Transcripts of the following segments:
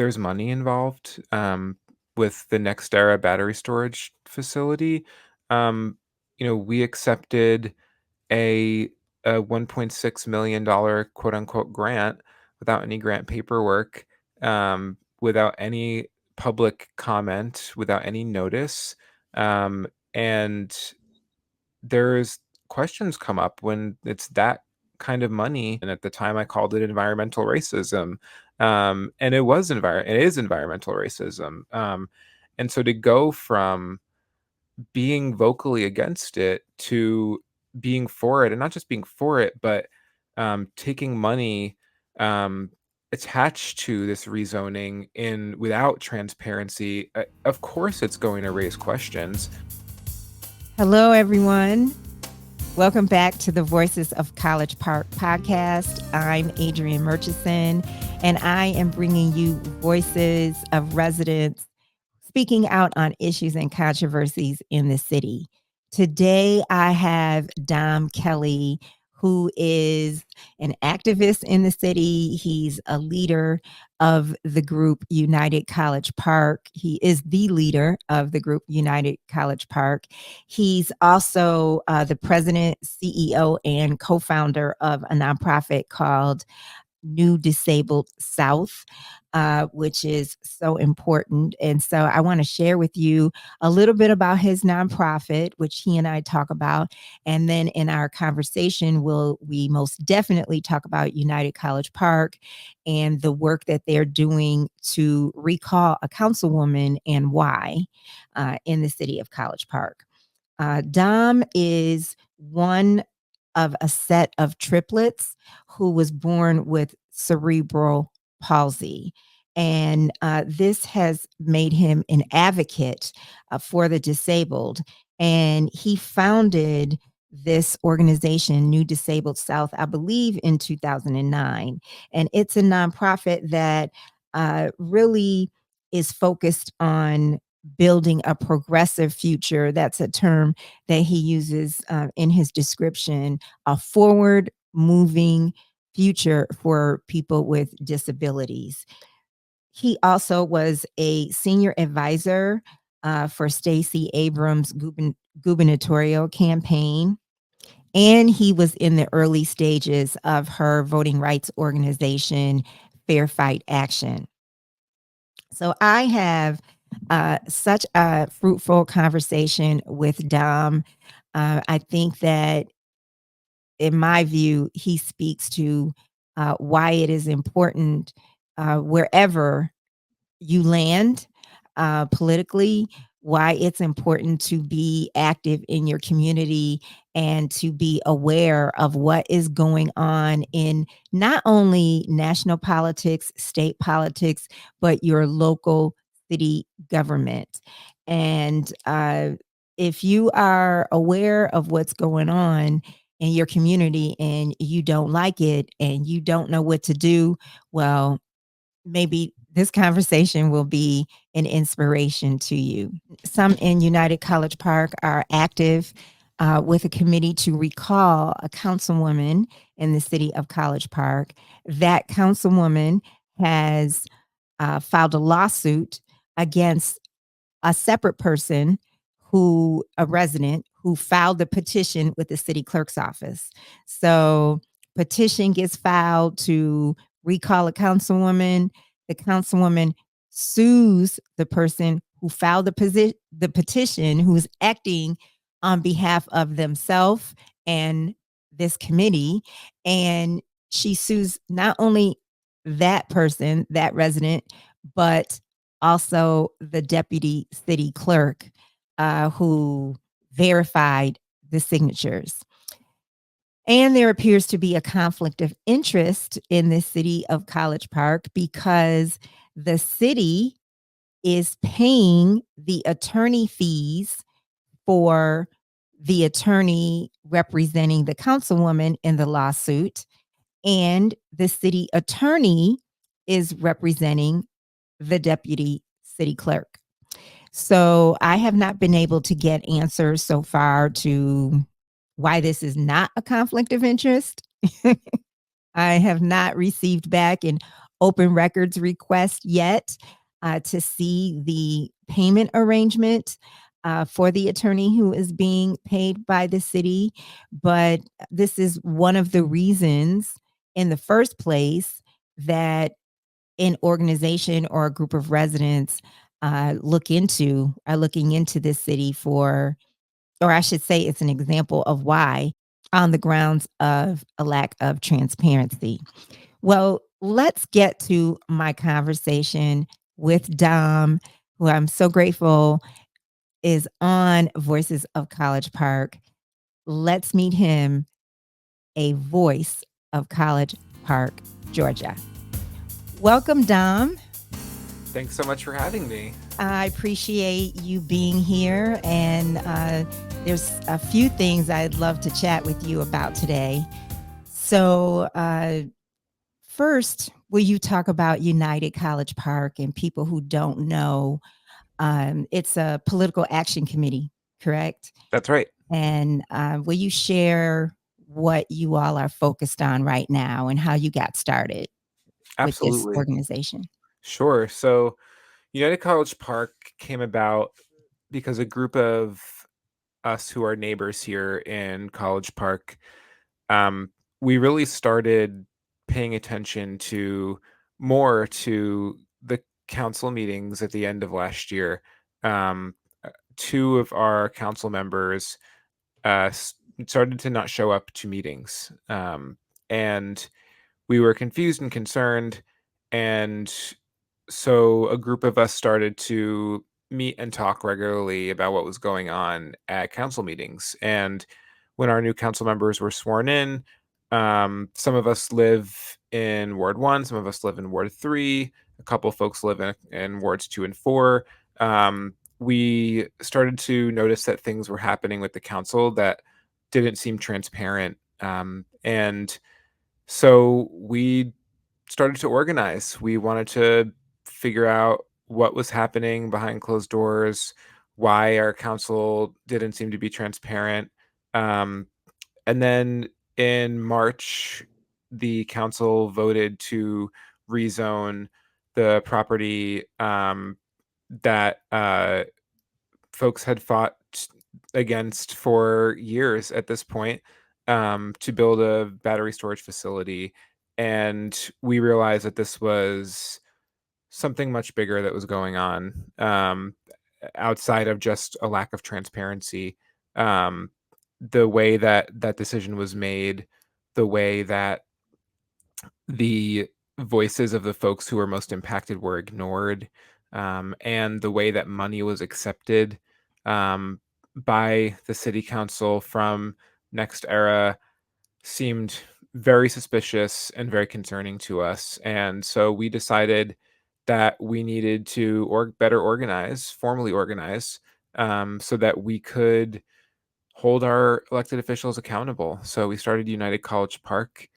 there's money involved with the NextEra battery storage facility. Um, we accepted a $1.6 million quote unquote grant without any grant paperwork, without any public comment, without any notice. And there's questions come up when it's that kind of money. And at the time I called it environmental racism. And it is environmental racism. And so to go from being vocally against it to being for it, and not just being for it, but taking money um, attached to this rezoning in without transparency, of course it's going to raise questions. Hello, everyone. Welcome back to the Voices of College Park podcast. I'm Adrianne Murchison, and I am bringing you voices of residents speaking out on issues and controversies in the city. Today, I have Dom Kelly, who is an activist in the city. He's a leader of the group United College Park. He is the leader of the group United College Park. He's also the president, CEO, and co-founder of a nonprofit called New Disabled South, which is so important. And so I want to share with you a little bit about his nonprofit, which he and I talk about. And then in our conversation, we most definitely talk about United College Park and the work that they're doing to recall a councilwoman and why in the city of College Park. Dom is one of a set of triplets who was born with cerebral palsy. And this has made him an advocate for the disabled. And he founded this organization, New Disabled South, I believe in 2009. And it's a nonprofit that really is focused on building a progressive future. That's a term that he uses in his description, a forward moving future for people with disabilities. He also was a senior advisor for Stacy Abrams' gubernatorial campaign. And he was in the early stages of her voting rights organization, Fair Fight Action. So I have such a fruitful conversation with Dom. I think that, in my view, he speaks to why it is important wherever you land politically, why it's important to be active in your community and to be aware of what is going on in not only national politics, state politics, but your local city government. And if you are aware of what's going on in your community and you don't like it and you don't know what to do, well, maybe this conversation will be an inspiration to you. Some in United College Park are active with a committee to recall a councilwoman in the city of College Park. That councilwoman has filed a lawsuit against a separate person a resident who filed the petition with the city clerk's office. So petition gets filed to recall a councilwoman. The councilwoman sues the person who filed the petition, who's acting on behalf of themselves and this committee. And she sues not only that person, that resident, but also the deputy city clerk who verified the signatures. And there appears to be a conflict of interest in the city of College Park because the city is paying the attorney fees for the attorney representing the councilwoman in the lawsuit, and the city attorney is representing the deputy city clerk. So I have not been able to get answers so far to why this is not a conflict of interest. I have not received back an open records request yet to see the payment arrangement for the attorney who is being paid by the city. But this is one of the reasons in the first place that an organization or a group of residents are looking into this city for, or I should say, it's an example of why, on the grounds of a lack of transparency. Well, let's get to my conversation with Dom, who I'm so grateful is on Voices of College Park. Let's meet him, a voice of College Park, Georgia. Welcome, Dom. Thanks so much for having me. I appreciate you being here, and there's a few things I'd love to chat with you about today. So, first, will you talk about United College Park and people who don't know? It's a political action committee, correct? That's right. And will you share what you all are focused on right now and how you got started with this Absolutely. organization? Sure. So, United College Park came about because a group of us who are neighbors here in College Park, um, we really started paying attention to the council meetings at the end of last year. Um, Two of our council members started to not show up to meetings, and we were confused and concerned. And so a group of us started to meet and talk regularly about what was going on at council meetings. And when our new council members were sworn in, some of us live in Ward 1, some of us live in Ward 3, a couple folks live in Wards 2 and 4. We started to notice that things were happening with the council that didn't seem transparent. And so we started to organize. We wanted to figure out what was happening behind closed doors, why our council didn't seem to be transparent. Um, and then in March, the council voted to rezone the property that folks had fought against for years at this point, to build a battery storage facility. And we realized that this was something much bigger that was going on, outside of just a lack of transparency. Um, the way that that decision was made, the way that the voices of the folks who were most impacted were ignored, and the way that money was accepted um, by the city council from Next Era seemed very suspicious and very concerning to us. And so we decided that we needed to better organize, formally organize, so that we could hold our elected officials accountable. So we started United College Park,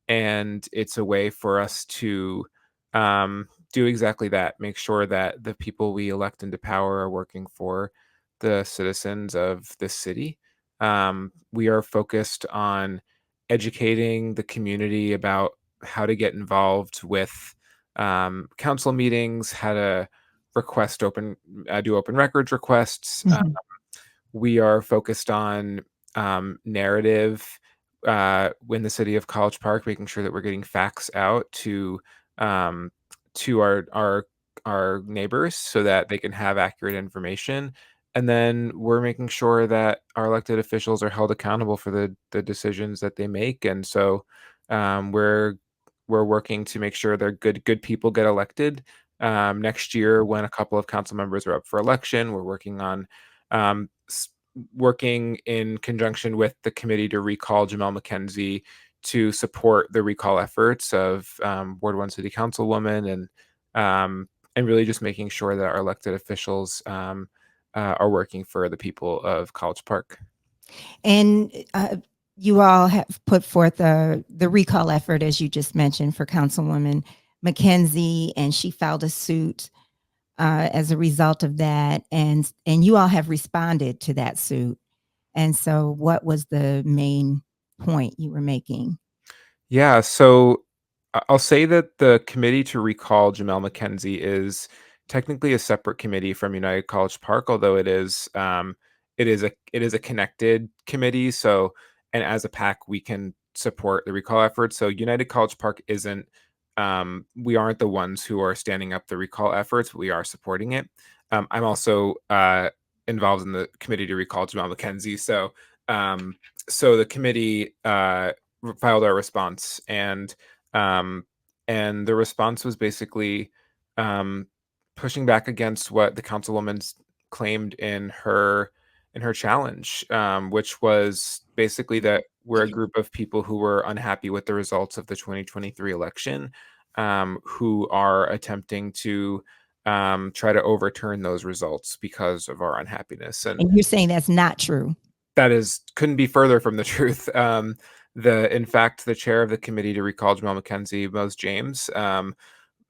and it's a way for us to do exactly that. Make sure that the people we elect into power are working for the citizens of this city. We are focused on educating the community about how to get involved with council meetings, how to do open records requests. Mhm. We are focused on narrative in the city of College Park, making sure that we're getting facts out um, to our neighbors so that they can have accurate information. And then we're making sure that our elected officials are held accountable for the decisions that they make. And so we're working to make sure they're good people get elected. Next year, when a couple of council members are up for election, we're working on um, working in conjunction with the committee to recall Jamelle McKenzie to support the recall efforts of Ward 1 City Councilwoman, and really just making sure that our elected officials are working for the people of College Park. And you all have put forth the recall effort, as you just mentioned, for Councilwoman McKenzie, and she filed a suit as a result of that. And you all have responded to that suit. And so, what was the main point you were making? Yeah, so I'll say that the committee to recall Jamelle McKenzie is technically a separate committee from United College Park, although it is a connected committee. So, and as a PAC, we can support the recall effort. So, United College Park isn't. We aren't the ones who are standing up the recall efforts, but we are supporting it. I'm also involved in the committee to recall Jamelle McKenzie. Um, so the committee filed our response, um, and the response was basically um, pushing back against what the councilwoman's claimed in her challenge, which was basically that we're a group of people who were unhappy with the results of the 2023 election, who are attempting to try to overturn those results because of our unhappiness. And And you're saying that's not true. that is couldn't be further from the truth. In fact, the chair of the committee to recall Jamal McKenzie, Mose James,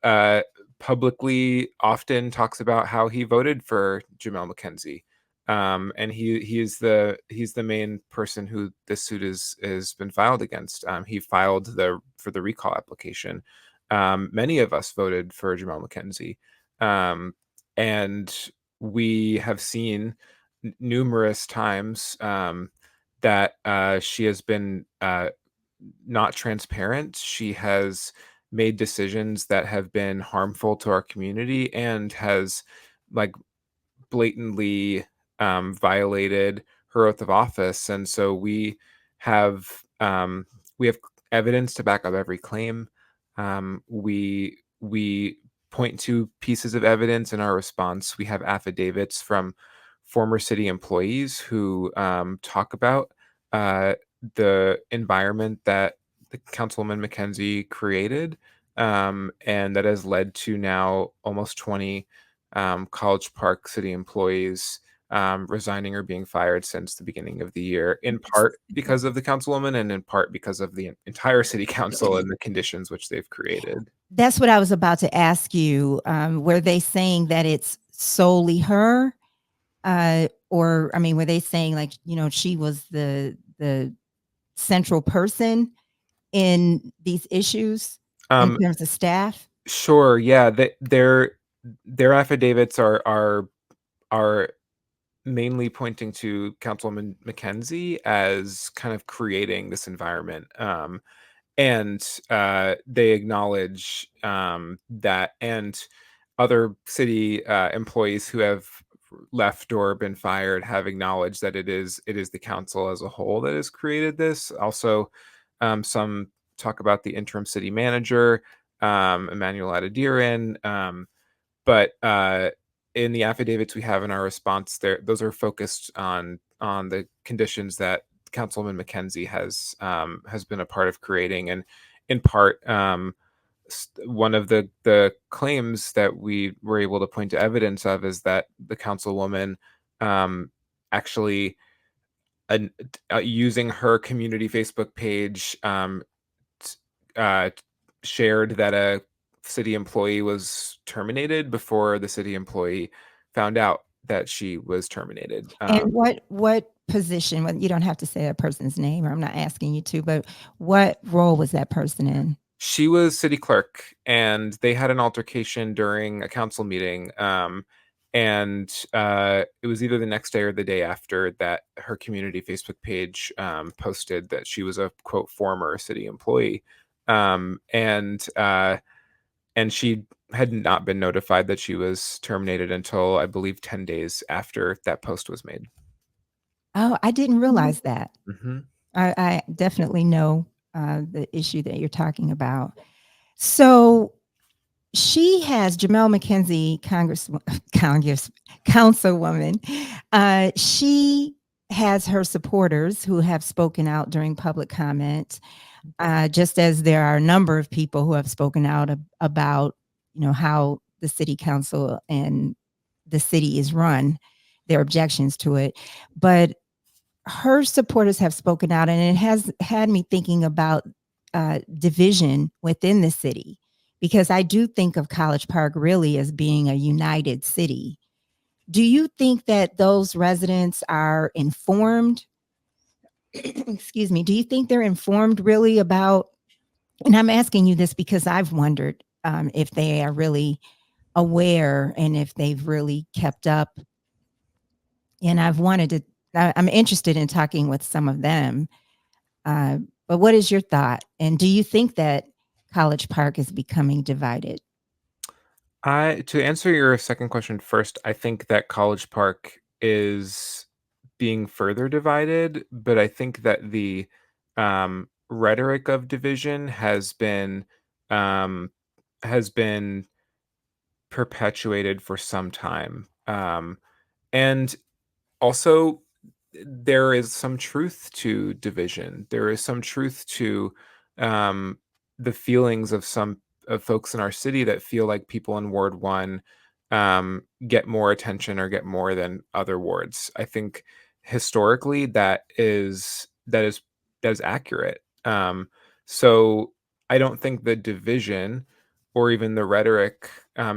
uh, publicly often talks about how he voted for Jamel McKenzie. And he's the main person who this suit is been filed against. He filed for the recall application. Many of us voted for Jamel McKenzie, um, and we have seen numerous times that she has been not transparent. She has made decisions that have been harmful to our community and has like blatantly violated her oath of office. And so have we have evidence to back up every claim. We point to pieces of evidence in our response. We have affidavits from former city employees who talk about uh, the environment that the Councilwoman McKenzie created, and that has led to now almost 20 College Park city employees resigning or being fired since the beginning of the year, in part because of the councilwoman and in part because of the entire city council and the conditions which they've created. That's what I was about to ask you. Were they saying that it's solely her? Or I mean, were they saying like, she was the central person in these issues in Um, terms of staff? sure, yeah, their affidavits are mainly pointing to Councilwoman McKenzie as kind of creating this environment. And they acknowledge that, and other city employees who have left or been fired have acknowledged that it is the council as a whole that has created this. Also, some talk about the interim city manager, Emmanuel Adediran, but in the affidavits we have in our response, there those are focused on the conditions that Councilman McKenzie has been a part of creating, and in part, one of the claims that we were able to point to evidence of is that the councilwoman um, actually using her community Facebook page t- shared that a city employee was terminated before the city employee found out that she was terminated. And what position? Well, you don't have to say a person's name, or I'm not asking you to, but what role was that person in? She was city clerk, and they had an altercation during a council meeting. And it was either the next day or the day after that her community Facebook page posted that she was a quote former city employee, and she had not been notified that she was terminated until I believe 10 days after that post was made. Oh, I didn't realize that. Hmm. I definitely know the issue that you're talking about. So she has Jamelle McKenzie, Congress Councilwoman. She has her supporters who have spoken out during public comment, just as there are a number of people who have spoken out about, how the city council and the city is run, their objections to it. But her supporters have spoken out, and it has had me thinking about division within the city, because I do think of College Park really as being a united city. Do you think that those residents are informed? Excuse me. Do you think they're informed really about And I'm asking you this because I've wondered if they are really aware and if they've really kept up. And I've wanted to, I'm interested in talking with some of them. Uh, but what is your thought? And do you think that College Park is becoming divided? I To answer your second question first, I think that College Park is being further divided, but I think that the rhetoric of division um, has been perpetuated for some time, and also, there is some truth to division. There is some truth to um, the feelings of some of folks in our city that feel like people in Ward One get more attention or get more than other wards. I think historically that is accurate. So I don't think the division or even the rhetoric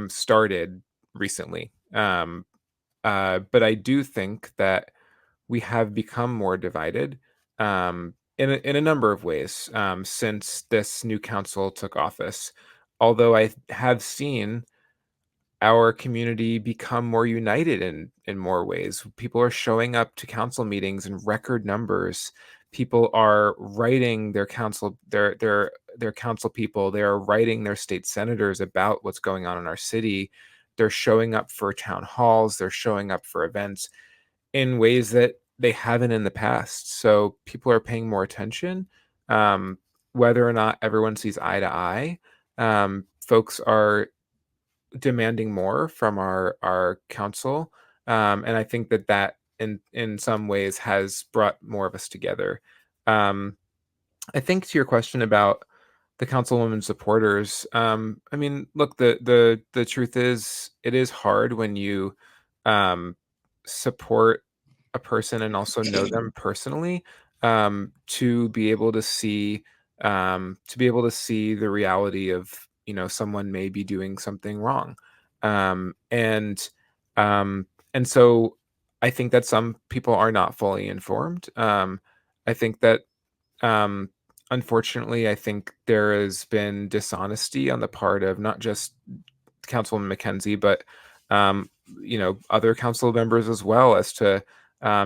started recently. But I do think that we have become more divided in a number of ways since this new council took office. Although I have seen our community become more united in more ways. People are showing up to council meetings in record numbers. People are writing their council people. They are writing their state senators about what's going on in our city. They're showing up for town halls. They're showing up for events in ways that they haven't in the past. So people are paying more attention. Um, Whether or not everyone sees eye to eye, folks are demanding more from our council, and I think that in some ways has brought more of us together. Um, I think to your question about the councilwoman supporters, I mean, look, the truth is, it is hard when you um, support a person and also know them personally, to be able to see the reality of someone may be doing something wrong, and um, and so I think that some people are not fully informed. I think that um, unfortunately, I think there has been dishonesty on the part of not just Councilwoman McKenzie, but um, other council members as well as to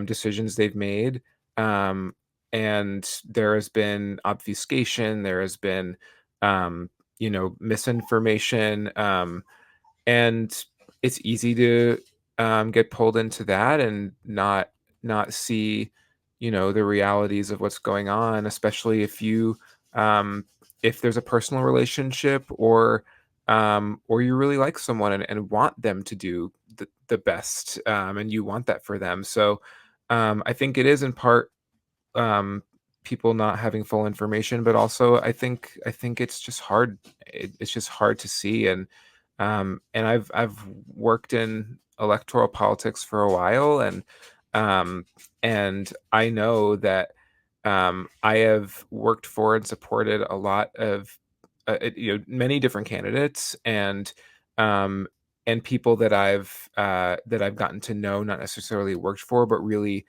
decisions they've made. Um, and there has been obfuscation. There has been misinformation. And it's easy to get pulled into that and not see the realities of what's going on, especially um, if there's a personal relationship or you really like someone and want them to do the best, and you want that for them. So I think it is in part um, people not having full information, but also I think it's just hard. It's just hard to see, and I've worked in electoral politics for a while, um, and I know that I have worked for and supported a lot of many different candidates um, and people that I've gotten to know, not necessarily worked for, but really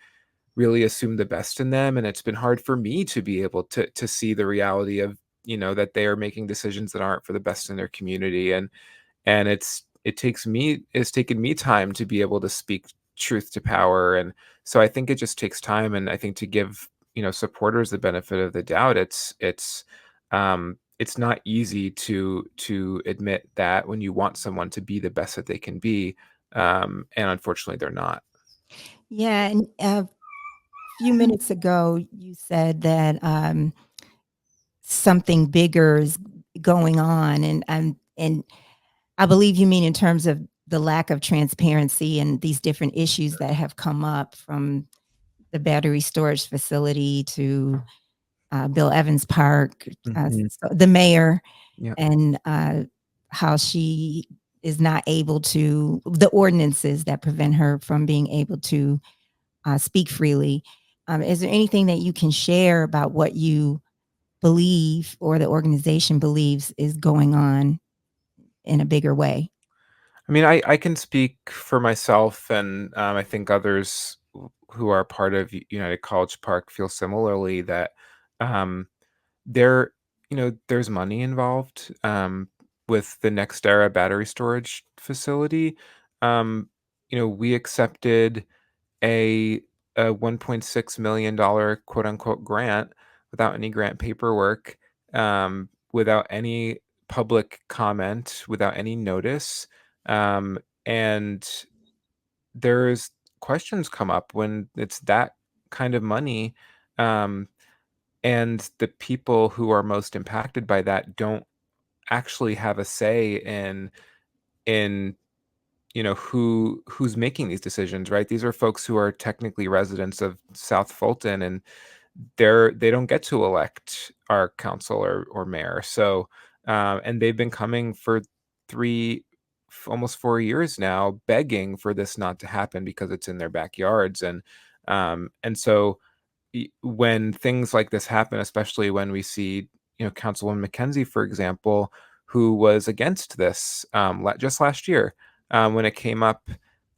assume the best in them, and it's been hard for me to be able to see the reality of that they are making decisions that aren't for the best in their community, and it's taken me time to be able to speak truth to power, and so I think it just takes time, and I think to give supporters the benefit of the doubt, it's not easy to admit that when you want someone to be the best that they can be, and unfortunately they're not. Yeah, and a few minutes ago, you said that something bigger is going on, and I believe you mean in terms of the lack of transparency and these different issues that have come up from the battery storage facility to Bill Evans Park, Mhm. so the mayor, Yeah. and how she is not able to, the ordinances that prevent her from being able to speak freely. Is there anything that you can share about what you believe or the organization believes is going on in a bigger way? I mean, I can speak for myself, and I think others who are part of United College Park feel similarly that um, there. there's money involved with the NextEra battery storage facility. We accepted a $1.6 million quote unquote grant without any grant paperwork, without any public comment, without any notice. And there's questions come up when it's that kind of money. Um, and the people who are most impacted by that don't actually have a say in who's making these decisions, right? These are folks who are technically residents of South Fulton, and they don't get to elect our council or mayor. So and they've been coming for almost 4 years now, begging for this not to happen because it's in their backyards. And so when things like this happen, especially when we see, Councilwoman McKenzie, for example, who was against this just last year, when it came up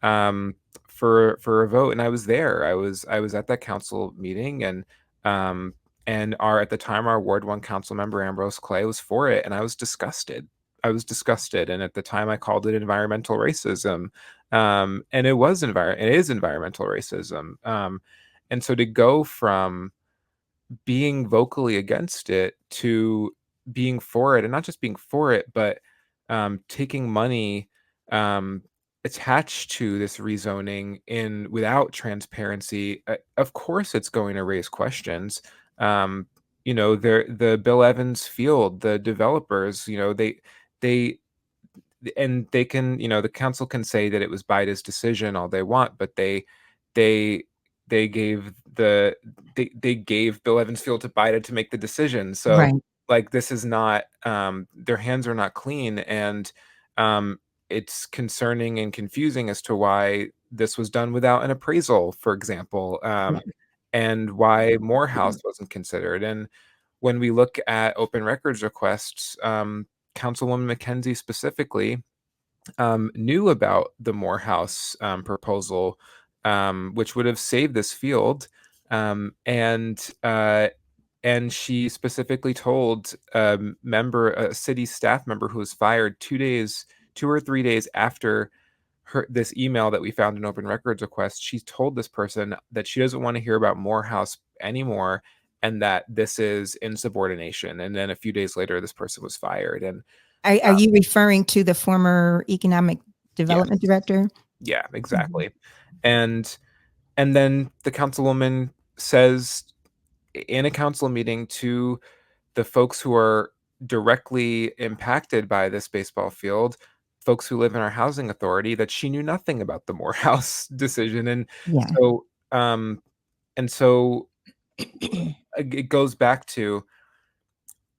um, for a vote, and I was there. I was at that council meeting, um, and our at the time our Ward 1 council member Ambrose Clay was for it, and I was disgusted. I was disgusted, and at the time I called it environmental racism, and it is environmental racism. And so to go from being vocally against it to being for it, and not just being for it, but taking money um, attached to this rezoning in without transparency, of course it's going to raise questions. Um, the Bill Evans Field, the developers, they and they can, the council can say that it was Biden's decision all they want, but they they gave they gave Bill Evans Field to Biden to make the decision. So Right. like this is not their hands are not clean, and um it's concerning and confusing as to why this was done without an appraisal, for example, Yeah. and why Morehouse wasn't considered. And when we look at open records requests, Councilwoman McKenzie specifically knew about the Morehouse proposal, which would have saved this field, and she specifically told a city staff member who was fired 2 or 3 days after this email that we found in open records request. She told this person that she doesn't want to hear about Morehouse anymore, and that this is insubordination. And then a few days later, this person was fired. And Are you referring to the former economic yeah, development director? yeah, Mhm. exactly. And and then the councilwoman says in a council meeting to the folks who are directly impacted by this baseball field, folks who live in our housing authority, that she knew nothing about the Morehouse decision. Yeah. So um and so it goes back to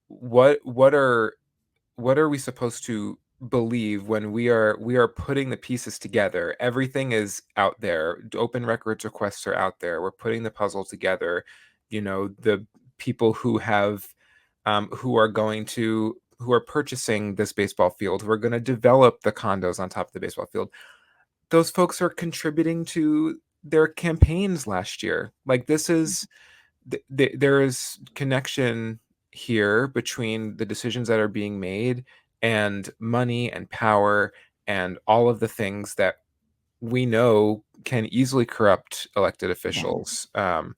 what what are what are we supposed to believe when we are putting the pieces together? Everything is out there. Open records requests are out there. We're putting the puzzle together. The people who are purchasing this baseball field, who are going to develop the condos on top of the baseball field, those folks are contributing to their campaigns last year. Like this is there is connection here between the decisions that are being made and money and power and all of the things that we know can easily corrupt elected Yeah. officials. And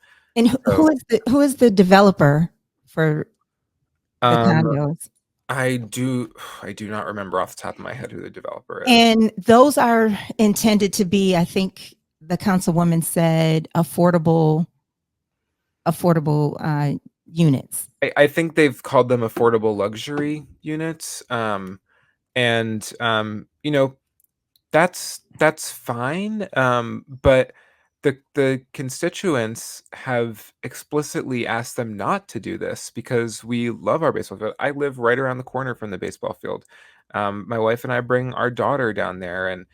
So who is the developer for the um, condos? I do not remember off the top of my head who the developer is. And those are intended to be, I think the councilwoman said, affordable units. I think they've called them affordable luxury units. And that's fine, but the constituents have explicitly asked them not to do this because we love our baseball field. I live right around the corner from the baseball field. My wife and I bring our daughter down there, and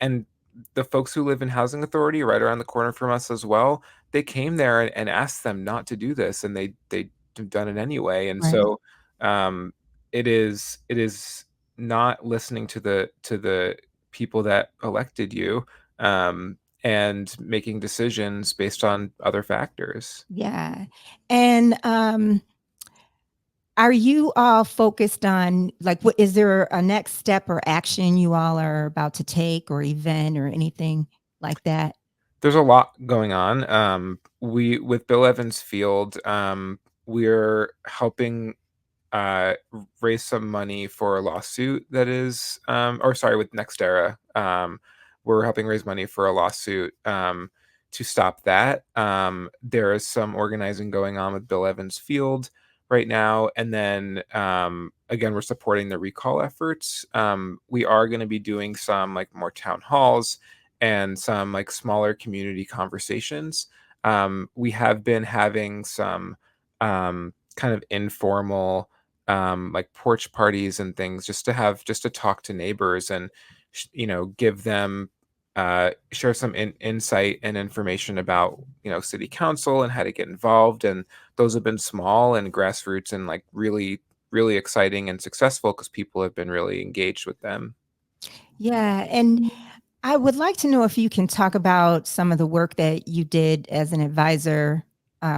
and the folks who live in housing authority right around the corner from us as well. They came there and asked them not to do this, and they've done it anyway. And Right. so um, it is not listening to the people that elected you, and making decisions based on other factors. Yeah. And are you all focused on, like, what is there a next step or action you all are about to take, or event or anything like that? There's a lot going on. We with Bill Evans Field, we're helping raise some money for a lawsuit that is, or sorry, with NextEra. We're helping raise money for a lawsuit to stop that. There is some organizing going on with Bill Evans Field right now. And then again, we're supporting the recall efforts. We are going to be doing some like more town halls and some like smaller community conversations. We have been having some kind of informal like porch parties and things just to talk to neighbors and give them share some insight and information about city council and how to get involved, and those have been small and grassroots and like really exciting and successful because people have been really engaged with them. Yeah, and I would like to know if you can talk about some of the work that you did as an advisor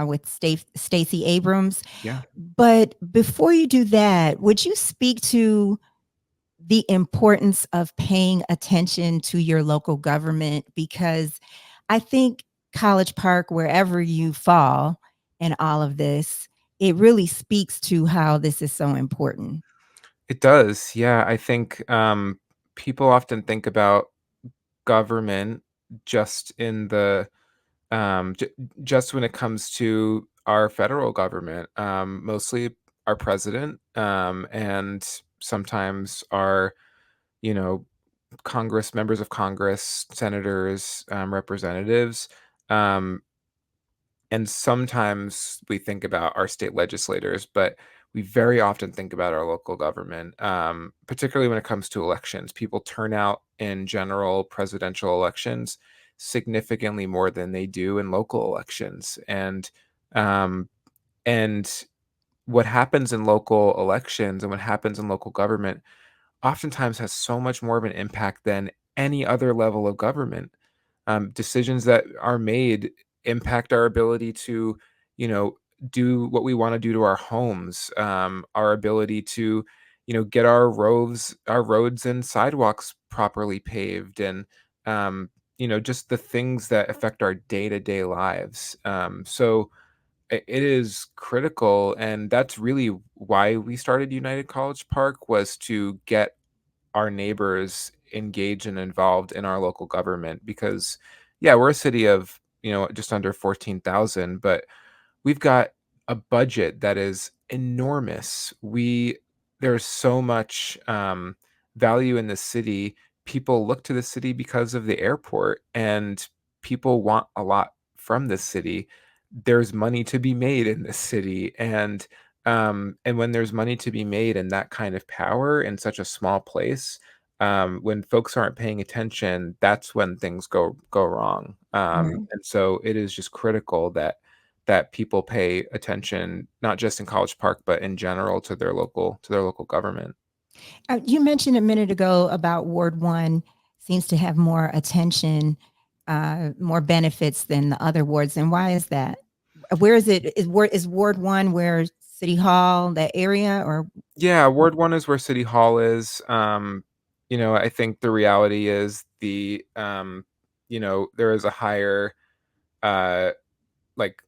with Stacy Abrams. Yeah. But before you do that, would you speak to the importance of paying attention to your local government? Because I think College Park, wherever you fall in all of this, it really speaks to how this is so important. It does. Yeah, I think people often think about government just in the just when it comes to our federal government, mostly our president, and sometimes our, you know, members of Congress, senators, representatives. Um, and sometimes we think about our state legislators, but we very often think about our local government, particularly when it comes to elections. People turn out in general presidential elections significantly more than they do in local elections. Um, and what happens in local elections and what happens in local government oftentimes has so much more of an impact than any other level of government. Decisions that are made impact our ability to, you know, do what we want to do to our homes, our ability to, get our roads and sidewalks properly paved, and just the things that affect our day to day lives. So it is critical, and that's really why we started United College Park, was to get our neighbors engaged and involved in our local government. Because yeah, we're a city of just under 14,000, but we've got a budget that is enormous. There's so much value in the city. People look to the city because of the airport, and people want a lot from the city. There's money to be made in this city, and when there's money to be made and that kind of power in such a small place, when folks aren't paying attention, that's when things go wrong. Right. And so it is just critical that people pay attention, not just in College Park, but in general to their local government. You mentioned a minute ago about Ward 1 seems to have more attention, more benefits than the other wards, and why is that? Where is it? Is Ward 1 where City Hall, that area, or Yeah, Ward 1 is where City Hall is. I think the reality is there is a higher uh like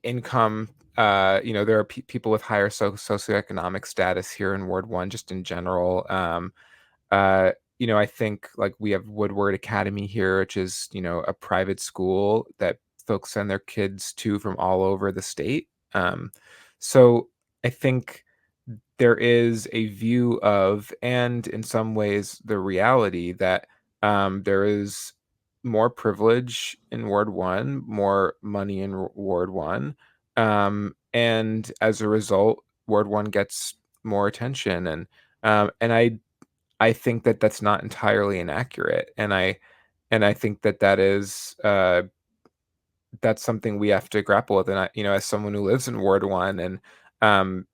income. There are people with higher socioeconomic status here in Ward 1 just in general. Uh, I think like we have Woodward Academy here, which is, a private school that folks send their kids to from all over the state. So I think there is a view of, and in some ways, the reality that there is more privilege in Ward 1, more money in Ward 1. And as a result, Ward 1 gets more attention. And I think that that's not entirely inaccurate, and I think that is that's something we have to grapple with. And as someone who lives in Ward 1, and um,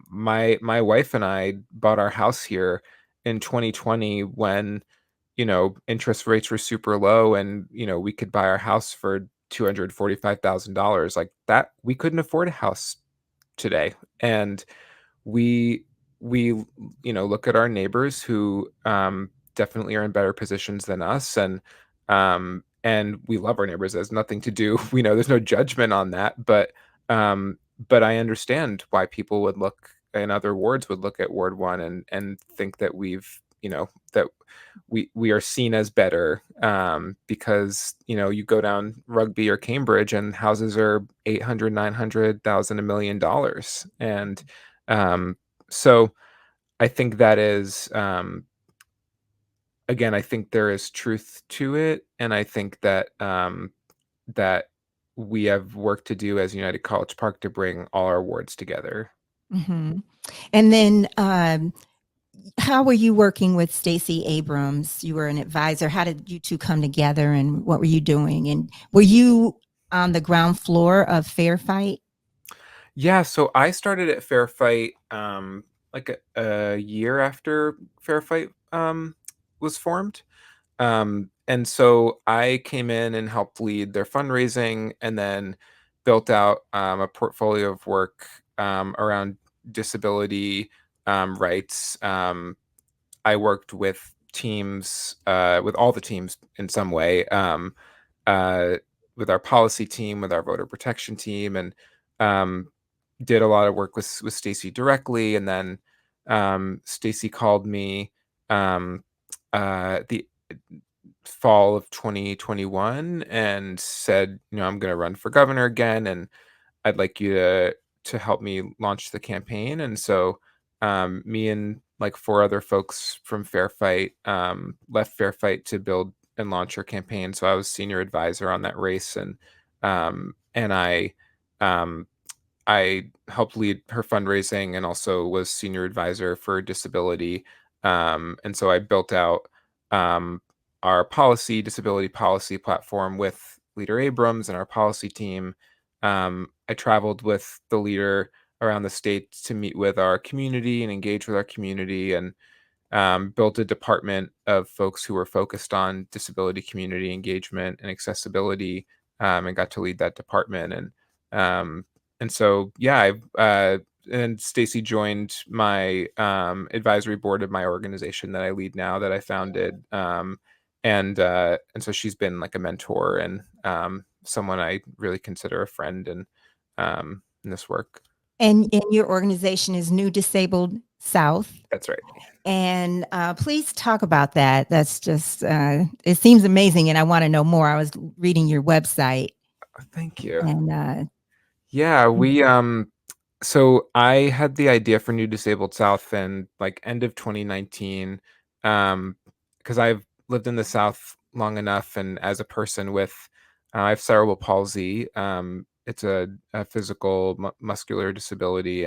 my wife and I bought our house here in 2020 when interest rates were super low and, we could buy our house for $245,000, like that, we couldn't afford a house today. And we we look at our neighbors who definitely are in better positions than us, and we love our neighbors. There's nothing to do, there's no judgment on that, but I understand why people would look in other wards would look at Ward 1 and think that that we are seen as better, because you go down Rugby or Cambridge and houses are 800, 900,000, $1 million. And um, so I think that is, again, I think there is truth to it, and I think that we have work to do as United College Park to bring all our wards together. Mhm. And then, how were you working with Stacy Abrams? You were an advisor. How did you two come together, and what were you doing? And were you on the ground floor of Fair Fight? Yeah, so I started at Fair Fight, like a year after Fair Fight was formed. And so I came in and helped lead their fundraising, and then built out a portfolio of work around disability rights. I worked with all the teams in some way, uh, with our policy team, with our voter protection team, and um, did a lot of work with Stacy directly. And then Stacy called me um, the fall of 2021 and said, I'm going to run for governor again, and I'd like you to help me launch the campaign. And so me and like four other folks from Fair Fight left Fair Fight to build and launch her campaign. So I was senior advisor on that race, and um, I helped lead her fundraising and also was senior advisor for disability. And so I built out um, our disability policy platform with Leader Abrams and our policy team. I traveled with the leader around the state to meet with our community and engage with our community, and built a department of folks who were focused on disability community engagement and accessibility, and got to lead that department. Um, and so, yeah, and Stacy joined my advisory board of my organization that I lead now, that I founded, and so she's been like a mentor and someone I really consider a friend in this work. And your organization is New Disabled South. That's right. And please talk about that. That's just, it seems amazing, and I want to know more. I was reading your website, Thank you. and Yeah, so I had the idea for New Disabled South in like end of 2019, because I've lived in the South long enough, and as a person with, I have cerebral palsy. It's a physical muscular disability,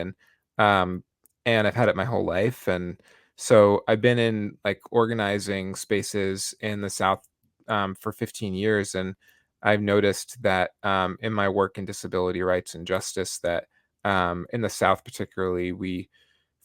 um, and I've had it my whole life, and so I've been in like organizing spaces in the South for 15 years, and I've noticed that in my work in disability rights and justice that in the South, particularly, we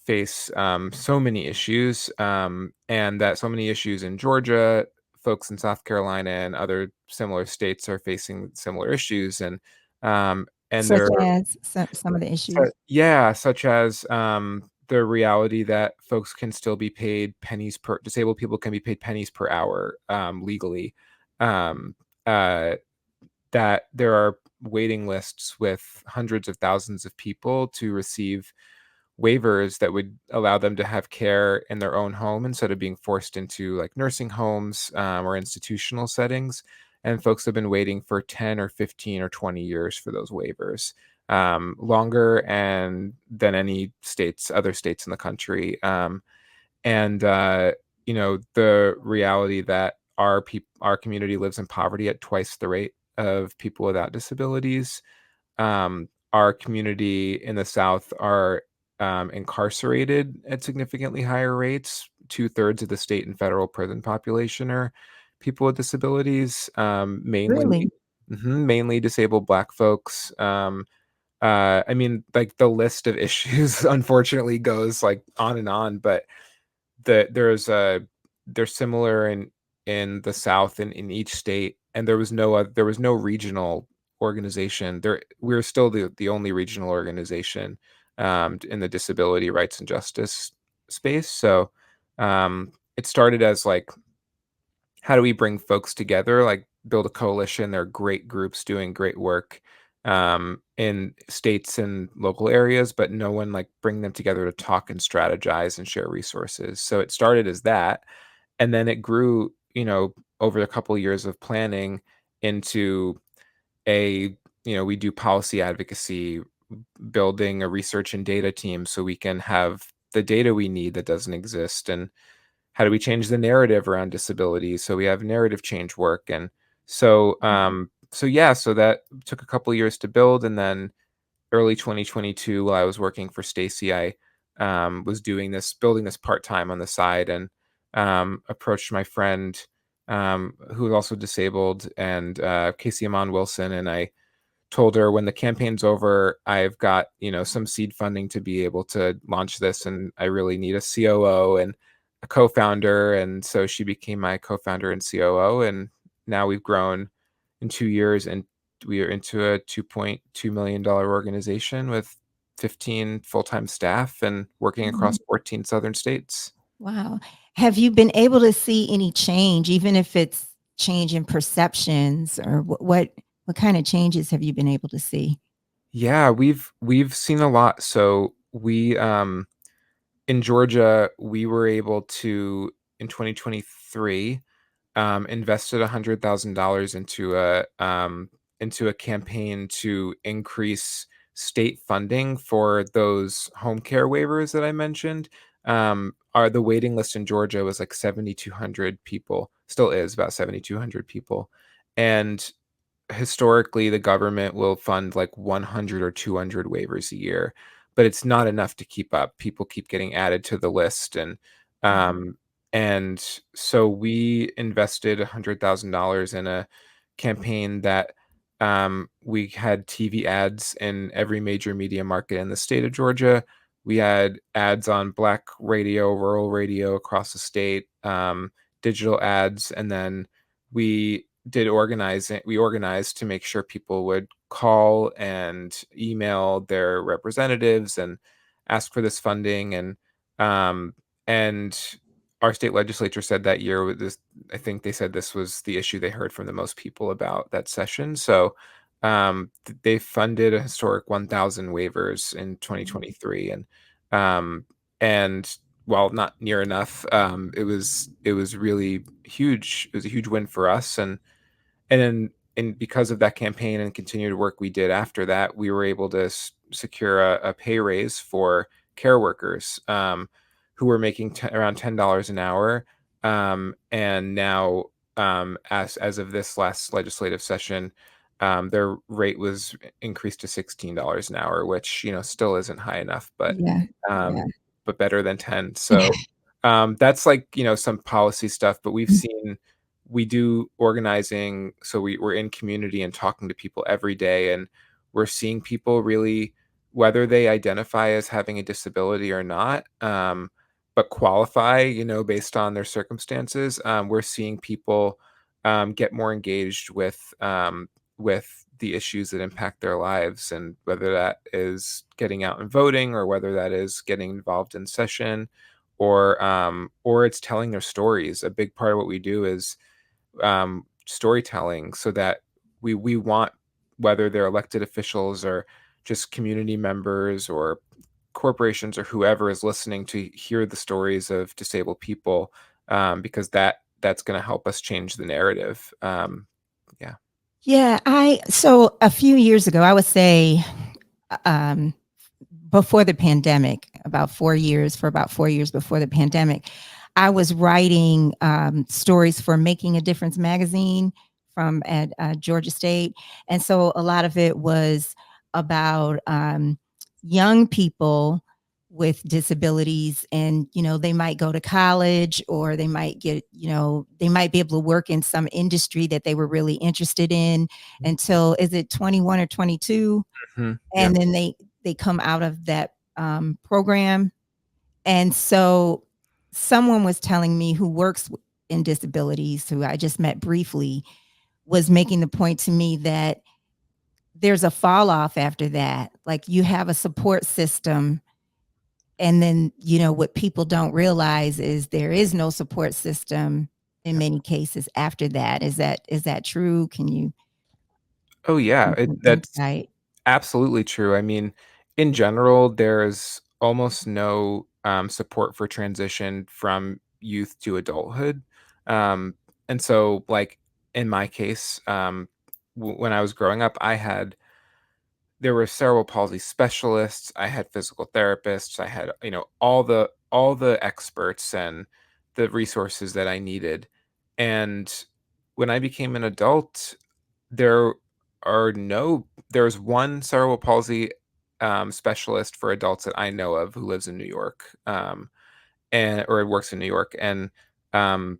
face so many issues, and that so many issues in Georgia, folks in South Carolina and other similar states are facing similar issues, and such they're as some of the issues. yeah, such as the reality that folks can still be paid pennies per disabled people can be paid pennies per hour legally. Um, uh, that there are waiting lists with hundreds of thousands of people to receive waivers that would allow them to have care in their own home instead of being forced into like nursing homes or institutional settings. And folks have been waiting for 10 or 15 or 20 years for those waivers, longer and than any other states in the country. And the reality that our community lives in poverty at twice the rate of people without disabilities. Our community in the South are incarcerated at significantly higher rates. Two-thirds of the state and federal prison population are people with disabilities, Really? mainly disabled Black folks. I mean, like the list of issues, unfortunately, goes like on and on, but the there's a they're similar in the South and in each state, and there was no regional organization. We're still the only regional organization in the disability rights and justice space. So it started as like, how do we bring folks together, like build a coalition? There are great groups doing great work in states and local areas, but no one like bring them together to talk and strategize and share resources. So it started as that, and then it grew, over a couple years of planning into a, we do policy advocacy, building a research and data team so we can have the data we need that doesn't exist, and how do we change the narrative around disability so we have narrative change work. And so that took a couple years to build, and then early 2022, while I was working for Stacy, I was building this part-time on the side, and approached my friend who was also disabled, and Casey Amon Wilson, and I told her, when the campaign's over, I've got, some seed funding to be able to launch this, and I really need a COO and a co-founder. And so she became my co-founder and COO, and now we've grown in 2 years, and we are into a $2.2 million organization with 15 full-time staff and working across Mhm. 14 southern states. Wow. Have you been able to see any change, even if it's change in perceptions, or what kind of changes have you been able to see? Yeah, we've seen a lot. So we in Georgia, we were able to, in 2023, invested $100,000 into a campaign to increase state funding for those home care waivers that I mentioned. The waiting list in Georgia was like 7,200 people, still is about 7,200 people, and historically the government will fund like 100 or 200 waivers a year, but it's not enough to keep up. People keep getting added to the list, Mhm. um and so we invested $100,000 in a campaign that we had TV ads in every major media market in the state of Georgia. We had ads on Black radio, rural radio across the state, digital ads, and then we organized to make sure people would call and email their representatives and ask for this funding. Um and our state legislature said that year, with this, I think they said this was the issue they heard from the most people about that session. So they funded a historic 1,000 waivers in Mhm. 2023, um and while not near enough, it was really huge. It was a huge win for us, and because of that campaign and continued work we did after that, we were able to secure a pay raise for care workers, who were making around $10 an hour, and now, as of this last legislative session, their rate was increased to $16 an hour, which, still isn't high enough, Yeah. Yeah. um, but better than 10. So that's like, some policy stuff, but we do organizing. So we're in community and talking to people every day, and we're seeing people really, whether they identify as having a disability or not, but qualify, based on their circumstances. We're seeing people get more engaged with the issues that impact their lives, and whether that is getting out and voting, or whether that is getting involved in session, or it's telling their stories. A big part of what we do is storytelling, so that we want, whether they're elected officials or just community members or corporations or whoever is listening, to hear the stories of disabled people, because that's going to help us change the narrative. Yeah. Yeah, I so a few years ago, I would say, um, before the pandemic, for about 4 years before the pandemic, I was writing, stories for Making a Difference magazine from at, Georgia State, and so a lot of it was about, young people with disabilities, and, they might go to college, or they might they might be able to work in some industry that they were really interested in until, is it 21 or 22? Mhm. Yeah. And then they come out of that, program. And so someone was telling me, who works in disabilities, who I just met briefly, was making the point to me that there's a fall off after that. Like, you have a support system, and then, what people don't realize is there is no support system in Yeah. many cases after that. Is that true? Can you Oh, yeah, give some that's insight? absolutely true. I mean, in general, there's almost no, support for transition from youth to adulthood, um, and so, like, in my case, when I was growing up, there were cerebral palsy specialists, I had physical therapists, I had, all the experts and the resources that I needed, and when I became an adult, there there's one cerebral palsy, specialist for adults that I know of who lives in New York, and or it works in New York, and, um,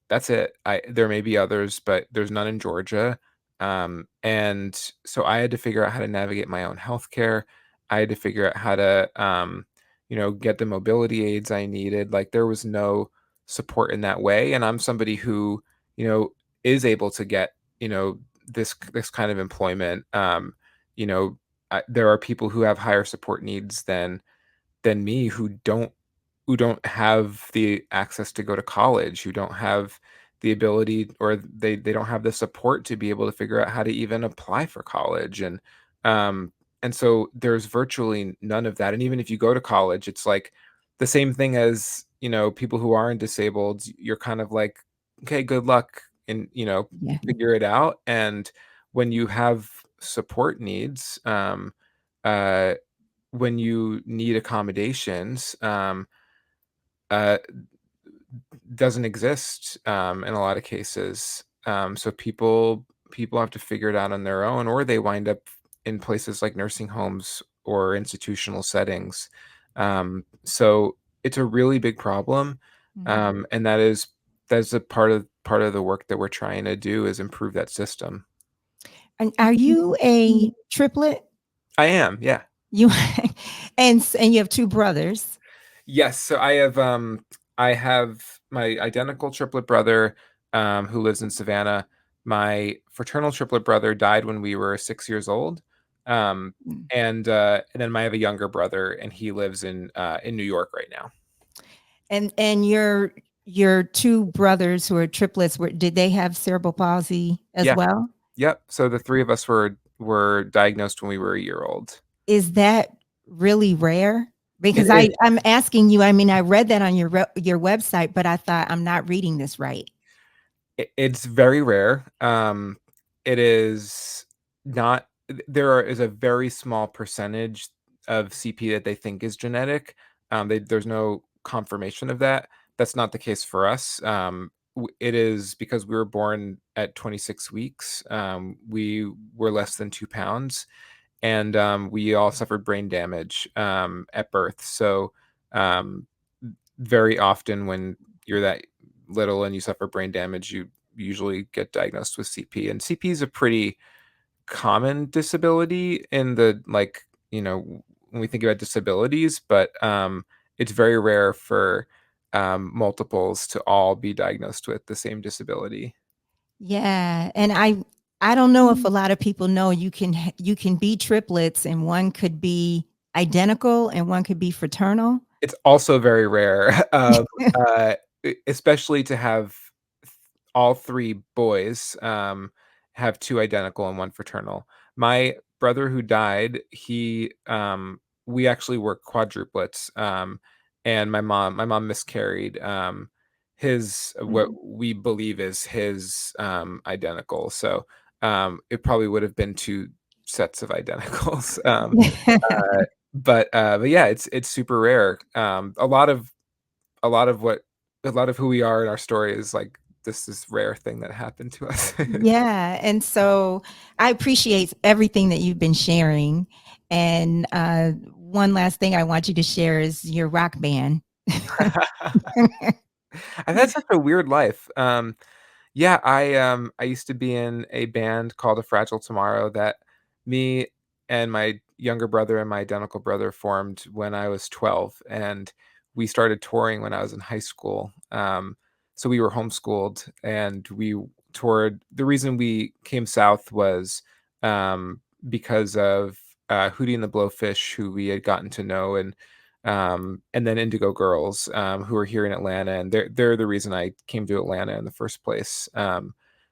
that's it. I There may be others, but there's none in Georgia, and so I had to figure out how to navigate my own healthcare. I had to figure out how to, get the mobility aids I needed. Like, there was no support in that way, and I'm somebody who, you know, is able to get, this kind of employment. You know, there are people who have higher support needs than me who don't have the access to go to college, who don't have the ability, or they don't have the support to be able to figure out how to even apply for college, um and so there's virtually none of that. And even if you go to college, it's like the same thing as, people who aren't disabled. You're kind of like, okay, good luck, and Yeah. figure it out. And when you have support needs, uh when you need accommodations, uh, doesn't exist, in a lot of cases. So people have to figure it out on their own, or they wind up in places like nursing homes or institutional settings. So it's a really big problem, Mhm. and that's a part of the work that we're trying to do, is improve that system. And are you a triplet? I am, yeah. You and you have 2 brothers. Yes, so I have my identical triplet brother, who lives in Savannah. My fraternal triplet brother died when we were 6 years old. Um, Mm. and then I have a younger brother, and he lives in New York right now. And your 2 brothers who are triplets, did they have cerebral palsy as Yeah. well? Yep. So the 3 of us were diagnosed when we were a year old. Is that really rare? It Because is. I'm asking you, I mean, I read that on your website, but I thought, I'm not reading this right. It's very rare. It is not is a very small percentage of CP that they think is genetic. There's no confirmation of that. That's not the case for us. It is because we were born at 26 weeks. We were less than 2 pounds, and we all suffered brain damage, at birth. So, um, very often when you're that little and you suffer brain damage, you usually get diagnosed with CP. And CP is a pretty common disability in the, like, when we think about disabilities, but it's very rare for multiples to all be diagnosed with the same disability. Yeah, and I don't know if a lot of people know you can be triplets, and one could be identical and one could be fraternal. It's also very rare, uh, especially to have all 3 boys, have 2 identical and 1 fraternal. My brother who died, we actually were quadruplets, and my mom miscarried, his what Mm. we believe is his, identical. So, it probably would have been 2 sets of identicals. Uh, but yeah, it's super rare. A lot of who we are in our story is like this rare thing that happened to us. Yeah, and so I appreciate everything that you've been sharing, and, one last thing I want you to share is your rock band. I've had such a weird life. Yeah, I used to be in a band called A Fragile Tomorrow that me and my younger brother and my identical brother formed when I was 12, and we started touring when I was in high school. so we were homeschooled, and we toured. The reason we came south was um, because of Hootie and the Blowfish, who we had gotten to know, and then Indigo Girls, who are here in Atlanta, and they're the reason I came to Atlanta in the first place. Where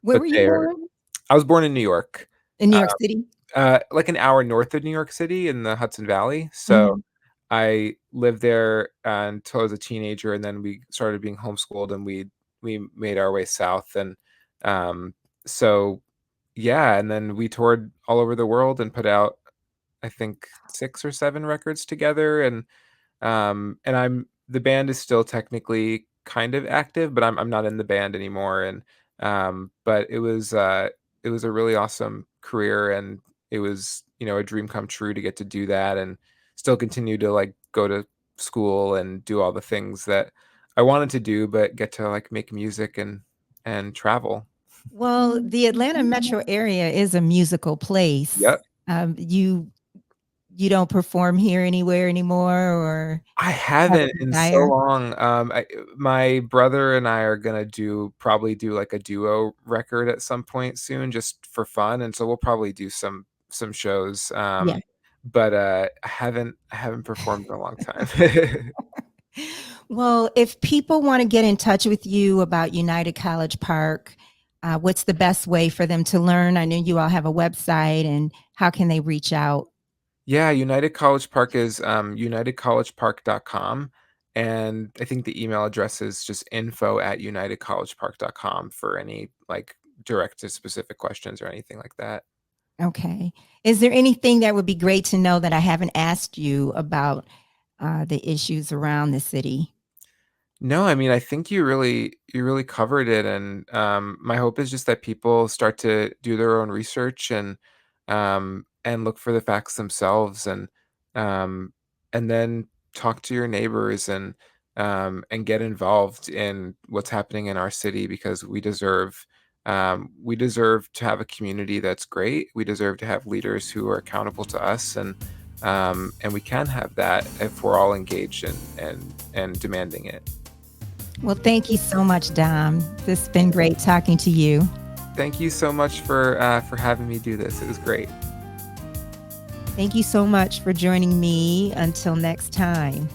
But were you born? I was born in New York, In New York City? like an hour north of New York City in the Hudson Valley. So Mhm. I lived there until I was a teenager, and then we started being homeschooled, and we made our way south, and um, so yeah, and then we toured all over the world and put out, I think, 6 or 7 records together, and I'm the band is still technically kind of active, but I'm not in the band anymore, and but it was a really awesome career, and it was, a dream come true to get to do that and still continue to, like, go to school and do all the things that I wanted to do, but get to, like, make music and travel. Well, the Atlanta metro area is a musical place. Yep. You don't perform here anywhere anymore or I have haven't a in so desire? long. My brother and I are gonna probably do like a duo record at some point soon, just for fun, and so we'll probably do some shows. Yeah. But I haven't performed in a long time. Well, if people want to get in touch with you about United College Park, what's the best way for them to learn? I know you all have a website, and how can they reach out? Yeah, United College Park is unitedcollegepark.com, and I think the email address is just info@unitedcollegepark.com for any, like, direct to specific questions or anything like that. Okay. Is there anything that would be great to know that I haven't asked you about the issues around the city? No, I mean, I think you really covered it, and my hope is just that people start to do their own research and look for the facts themselves, um, and then talk to your neighbors and get involved in what's happening in our city, because we deserve to have a community that's great. We deserve to have leaders who are accountable to us, and we can have that if we're all engaged and demanding it. Well, thank you so much, Dom. This has been great talking to you. Thank you so much for having me do this. It was great. Thank you so much for joining me. Until next time.